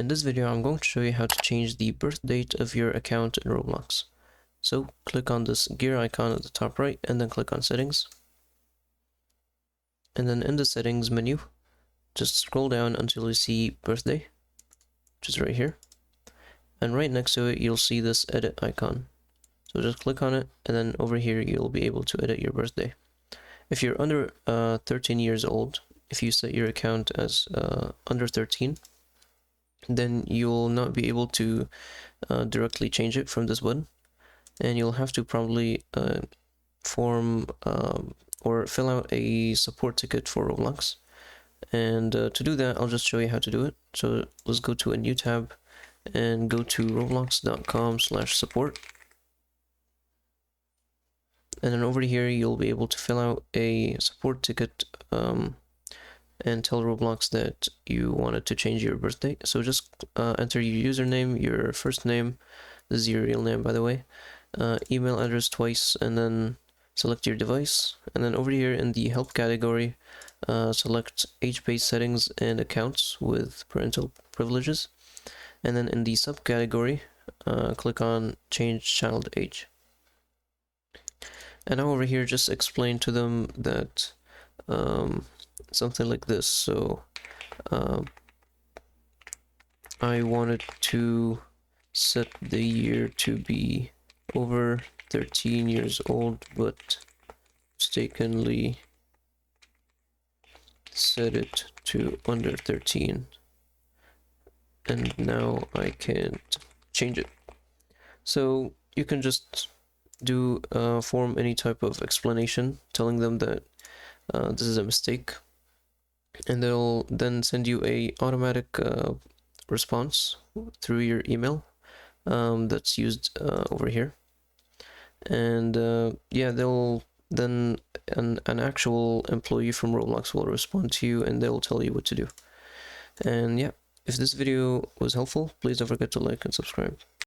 In this video, I'm going to show you how to change the birth date of your account in Roblox. So click on this gear icon at the top right and then click on settings. And then in the settings menu, just scroll down until you see birthday, which is right here. And right next to it, you'll see this edit icon. So just click on it, and then over here, you'll be able to edit your birthday. If you're under 13 years old, if you set your account as under 13, then you'll not be able to directly change it from this button, and you'll have to probably form or fill out a support ticket for Roblox. And to do that, I'll just show you how to do it. So let's go to a new tab and go to roblox.com/support. And then over here, you'll be able to fill out a support ticket and tell Roblox that you wanted to change your birthday. So just enter your username, your first name, this is your real name by the way, email address twice, and then select your device. And then over here in the help category, select age-based settings and accounts with parental privileges. And then in the subcategory, click on change child age. And now over here, just explain to them that something like this. So I wanted to set the year to be over 13 years old, but mistakenly set it to under 13, and now I can't change it. So you can just do form any type of explanation telling them that this is a mistake, and they'll then send you a automatic response through your email that's used over here. And yeah, they'll then an actual employee from Roblox will respond to you, and they'll tell you what to do. And yeah, if this video was helpful, please don't forget to like and subscribe.